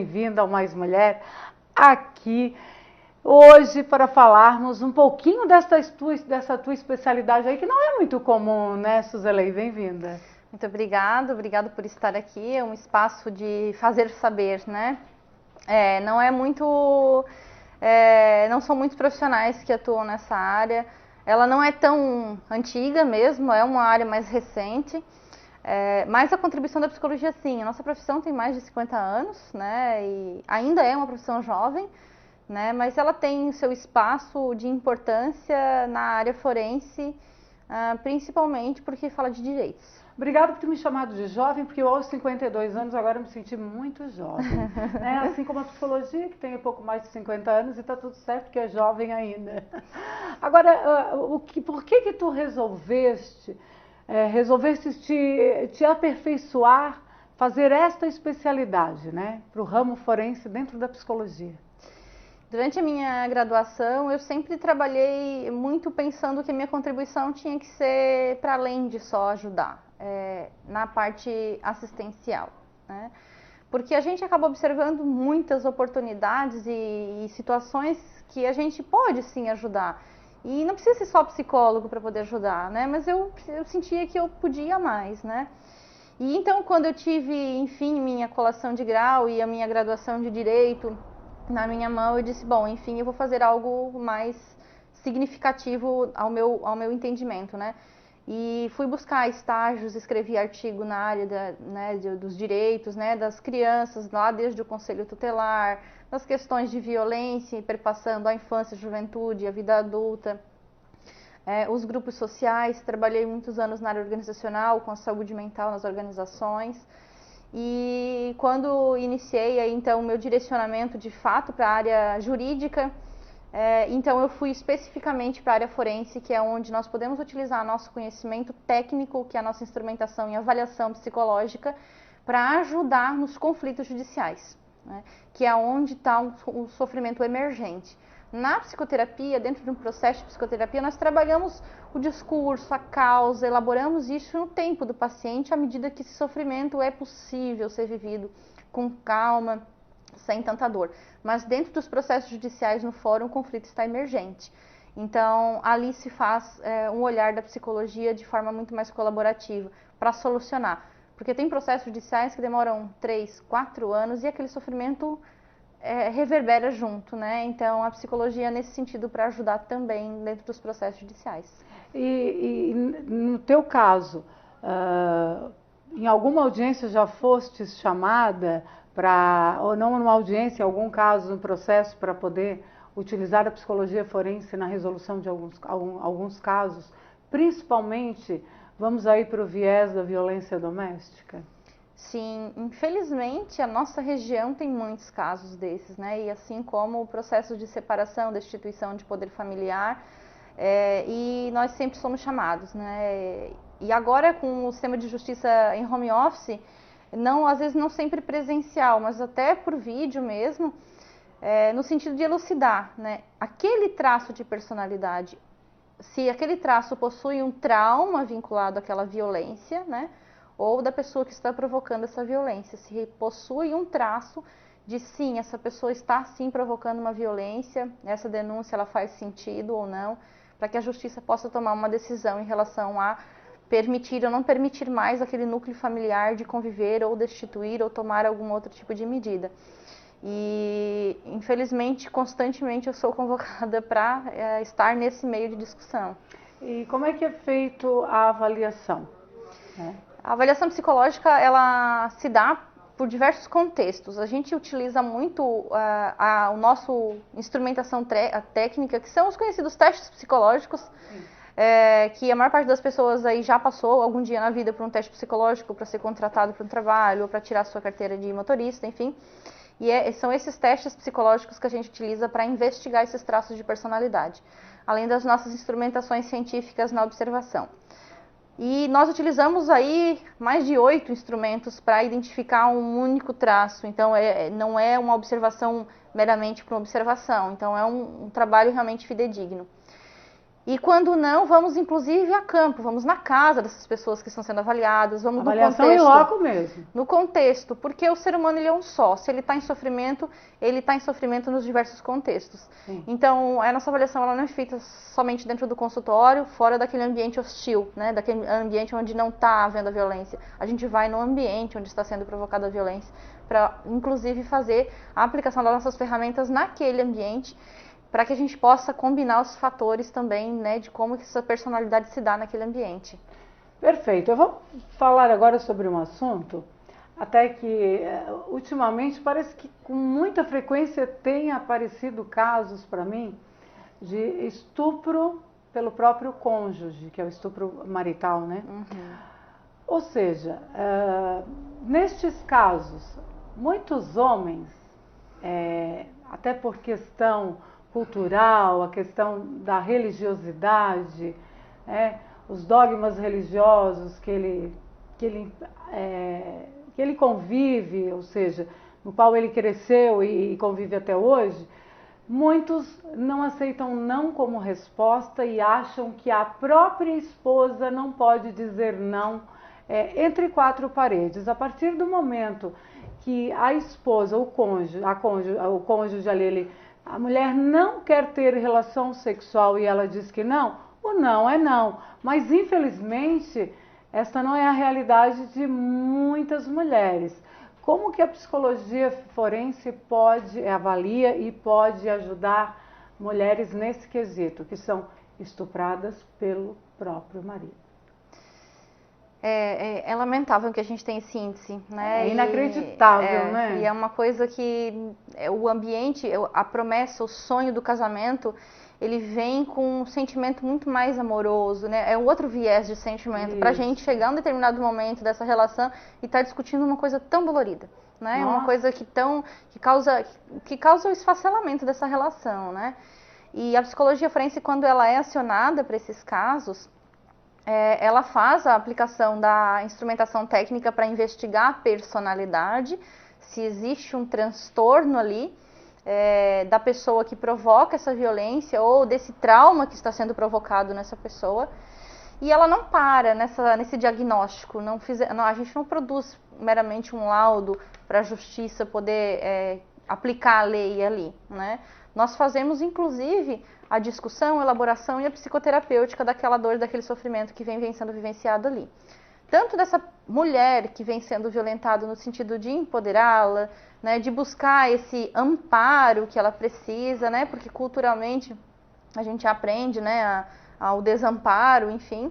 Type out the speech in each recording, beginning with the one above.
Bem-vinda ao Mais Mulher, aqui hoje para falarmos um pouquinho dessa tua especialidade aí, que não é muito comum, né, Suzelei? Bem-vinda. Muito obrigada por estar aqui. É um espaço de fazer saber, né? Não são muitos profissionais que atuam nessa área. Ela não é tão antiga mesmo, é uma área mais recente. Mas a contribuição da psicologia, sim. A nossa profissão tem mais de 50 anos, né? E ainda é uma profissão jovem, né? Mas ela tem o seu espaço de importância na área forense, principalmente porque fala de direitos. Obrigada por ter me chamado de jovem, porque eu aos 52 anos agora me senti muito jovem. Né? Assim como a psicologia, que tem pouco mais de 50 anos e está tudo certo, porque é jovem ainda. Agora, por que tu resolveste te aperfeiçoar, fazer esta especialidade, né, para o ramo forense dentro da psicologia? Durante a minha graduação, eu sempre trabalhei muito pensando que a minha contribuição tinha que ser para além de só ajudar, na parte assistencial, né? Porque a gente acaba observando muitas oportunidades e situações que a gente pode sim ajudar. E não precisa ser só psicólogo para poder ajudar, né? Mas eu sentia que eu podia mais, né? E então, quando eu tive, enfim, minha colação de grau e a minha graduação de Direito na minha mão, eu disse, bom, enfim, eu vou fazer algo mais significativo ao meu entendimento, né? E fui buscar estágios, escrevi artigo na área dos direitos, né, das crianças, lá desde o Conselho Tutelar, das questões de violência, perpassando a infância, a juventude, a vida adulta. Os grupos sociais, trabalhei muitos anos na área organizacional, com a saúde mental nas organizações. E quando iniciei aí, então, o meu direcionamento de fato para a área jurídica, então eu fui especificamente para a área forense, que é onde nós podemos utilizar nosso conhecimento técnico, que é a nossa instrumentação e avaliação psicológica, para ajudar nos conflitos judiciais, né? Que é onde está o sofrimento emergente. Na psicoterapia, dentro de um processo de psicoterapia, nós trabalhamos o discurso, a causa, elaboramos isso no tempo do paciente, à medida que esse sofrimento é possível ser vivido com calma, sem tanta dor. Mas dentro dos processos judiciais no fórum, o conflito está emergente. Então, ali se faz um olhar da psicologia de forma muito mais colaborativa para solucionar. Porque tem processos judiciais que demoram 3, 4 anos e aquele sofrimento reverbera junto, né? Então, a psicologia nesse sentido para ajudar também dentro dos processos judiciais. E no teu caso, em alguma audiência já foste chamada ou não numa audiência, em algum caso, no processo, para poder utilizar a psicologia forense na resolução de alguns casos, principalmente, vamos aí para o viés da violência doméstica? Sim, infelizmente a nossa região tem muitos casos desses, né? E assim como o processo de separação, destituição de poder familiar, e nós sempre somos chamados, né? E agora com o sistema de justiça em home office, às vezes não sempre presencial, mas até por vídeo mesmo, no sentido de elucidar, né? Aquele traço de personalidade, se aquele traço possui um trauma vinculado àquela violência, né? Ou da pessoa que está provocando essa violência, se possui um traço de sim, essa pessoa está sim provocando uma violência, essa denúncia ela faz sentido ou não, para que a justiça possa tomar uma decisão em relação a permitir ou não permitir mais aquele núcleo familiar de conviver ou destituir ou tomar algum outro tipo de medida. E infelizmente, constantemente eu sou convocada para estar nesse meio de discussão. E como é que é feito a avaliação? A avaliação psicológica, ela se dá por diversos contextos. A gente utiliza muito a nossa instrumentação técnica, que são os conhecidos testes psicológicos, que a maior parte das pessoas aí já passou algum dia na vida por um teste psicológico para ser contratado para um trabalho, ou para tirar sua carteira de motorista, enfim. E são esses testes psicológicos que a gente utiliza para investigar esses traços de personalidade, além das nossas instrumentações científicas na observação. E nós utilizamos aí mais de 8 instrumentos para identificar um único traço. Então, não é uma observação meramente por observação. Então, é um trabalho realmente fidedigno. E quando não, vamos inclusive a campo, vamos na casa dessas pessoas que estão sendo avaliadas, vamos Avaliação no contexto. Em loco mesmo. No contexto, porque o ser humano ele é um só. Se ele está em sofrimento, ele está em sofrimento nos diversos contextos. Sim. Então, a nossa avaliação ela não é feita somente dentro do consultório, fora daquele ambiente hostil, né? Daquele ambiente onde não está havendo a violência. A gente vai no ambiente onde está sendo provocada a violência, para inclusive fazer a aplicação das nossas ferramentas naquele ambiente, para que a gente possa combinar os fatores também, né, de como que essa personalidade se dá naquele ambiente. Perfeito. Eu vou falar agora sobre um assunto, até que ultimamente parece que com muita frequência tem aparecido casos para mim de estupro pelo próprio cônjuge, que é o estupro marital, né? Uhum. Ou seja, nestes casos, muitos homens, até por questão cultural, a questão da religiosidade, os dogmas religiosos que ele convive, ou seja, no qual ele cresceu e convive até hoje, muitos não aceitam não como resposta e acham que a própria esposa não pode dizer não entre quatro paredes. A partir do momento que a esposa, o cônjuge ali, a mulher não quer ter relação sexual e ela diz que não, o não é não. Mas infelizmente esta não é a realidade de muitas mulheres. Como que a psicologia forense avalia e pode ajudar mulheres nesse quesito, que são estupradas pelo próprio marido? É lamentável que a gente tem esse índice, né? É inacreditável, né? E é uma coisa que o ambiente, a promessa, o sonho do casamento, ele vem com um sentimento muito mais amoroso, né? É um outro viés de sentimento. Pra gente chegar a um determinado momento dessa relação e estar discutindo uma coisa tão dolorida, né? Uma coisa que causa o esfacelamento dessa relação, né? E a psicologia forense, quando ela é acionada para esses casos, ela faz a aplicação da instrumentação técnica para investigar a personalidade, se existe um transtorno ali da pessoa que provoca essa violência ou desse trauma que está sendo provocado nessa pessoa. E ela não para nesse diagnóstico, a gente não produz meramente um laudo para a justiça poder aplicar a lei ali, né? Nós fazemos, inclusive, a discussão, a elaboração e a psicoterapêutica daquela dor, daquele sofrimento que vem sendo vivenciado ali. Tanto dessa mulher que vem sendo violentada no sentido de empoderá-la, né, de buscar esse amparo que ela precisa, né, porque culturalmente a gente aprende, né, ao desamparo, enfim.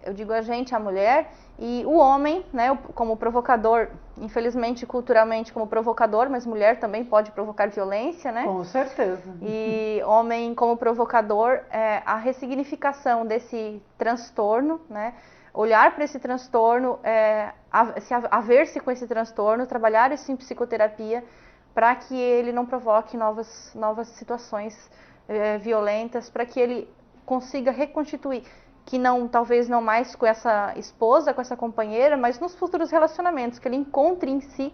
Eu digo a gente, a mulher, e o homem, né, como provocador, infelizmente, culturalmente como provocador, mas mulher também pode provocar violência, né? Com certeza. E homem como provocador, a ressignificação desse transtorno, né? Olhar para esse transtorno, haver-se com esse transtorno, trabalhar isso em psicoterapia para que ele não provoque novas situações violentas, para que ele consiga reconstituir, que talvez não mais com essa esposa, com essa companheira, mas nos futuros relacionamentos, que ele encontre em si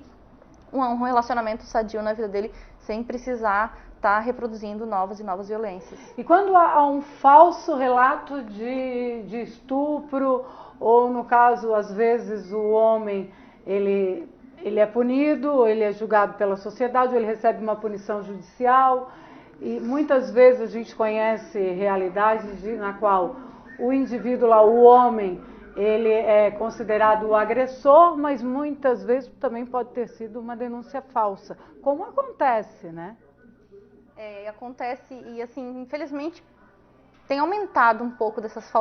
um relacionamento sadio na vida dele, sem precisar estar reproduzindo novas e novas violências. E quando há um falso relato de estupro, ou no caso, às vezes, o homem, ele é punido, ele é julgado pela sociedade, ou ele recebe uma punição judicial, e muitas vezes a gente conhece realidades na qual o indivíduo lá, o homem, ele é considerado o agressor, mas muitas vezes também pode ter sido uma denúncia falsa, como acontece, né? Acontece e, assim, infelizmente, tem aumentado um pouco dessas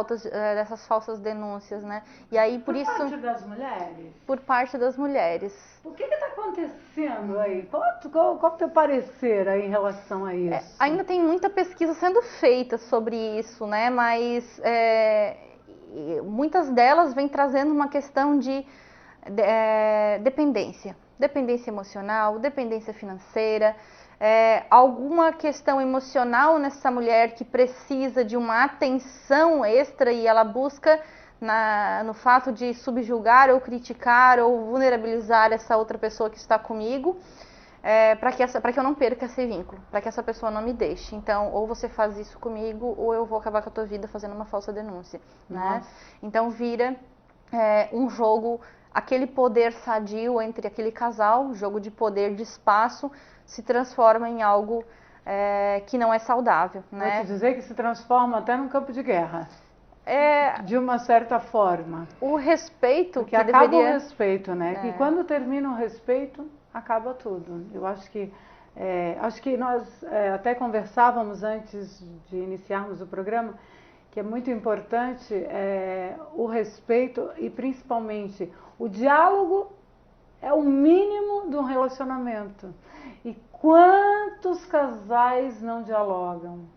falsas denúncias, né? E aí, por isso... Por parte das mulheres? Por parte das mulheres. O que está acontecendo aí? Qual é o teu parecer aí em relação a isso? Ainda tem muita pesquisa sendo feita sobre isso, né? Mas muitas delas vêm trazendo uma questão de dependência. Dependência emocional, dependência financeira, alguma questão emocional nessa mulher que precisa de uma atenção extra e ela busca no fato de subjugar ou criticar ou vulnerabilizar essa outra pessoa que está comigo. para que eu não perca esse vínculo, para que essa pessoa não me deixe. Então, ou você faz isso comigo, ou eu vou acabar com a tua vida fazendo uma falsa denúncia, né? Então, vira um jogo, aquele poder sadio entre aquele casal, jogo de poder, de espaço, se transforma em algo que não é saudável, né? Vou te dizer que se transforma até num campo de guerra. De uma certa forma. O respeito porque acaba o respeito, né? E quando termina o respeito, acaba tudo. Eu acho que nós até conversávamos antes de iniciarmos o programa, que é muito importante o respeito e principalmente o diálogo é o mínimo de um relacionamento. E quantos casais não dialogam?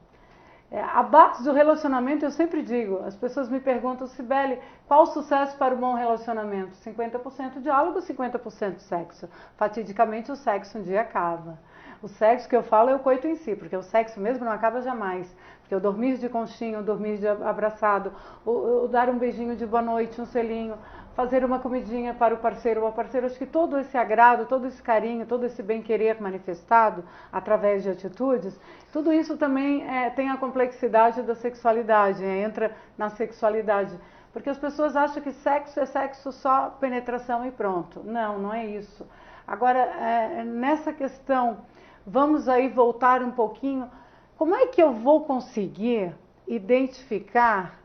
A base do relacionamento, eu sempre digo, as pessoas me perguntam, Cibele, qual o sucesso para um bom relacionamento? 50% diálogo, 50% sexo. Fatidicamente o sexo um dia acaba. O sexo que eu falo é o coito em si, porque o sexo mesmo não acaba jamais. Porque o dormir de conchinha, o dormir de abraçado, o dar um beijinho de boa noite, um selinho, fazer uma comidinha para o parceiro ou a parceira, acho que todo esse agrado, todo esse carinho, todo esse bem-querer manifestado através de atitudes, tudo isso também tem a complexidade da sexualidade, entra na sexualidade. Porque as pessoas acham que sexo é sexo só penetração e pronto. Não, não é isso. Agora, nessa questão, vamos aí voltar um pouquinho. Como é que eu vou conseguir identificar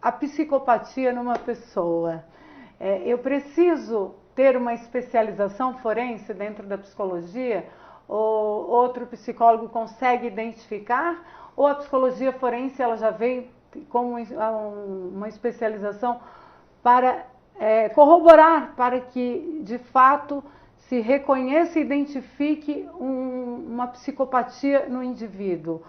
a psicopatia numa pessoa? Eu preciso ter uma especialização forense dentro da psicologia? Ou outro psicólogo consegue identificar? Ou a psicologia forense ela já veio com uma especialização para corroborar, para que de fato se reconheça e identifique uma psicopatia no indivíduo?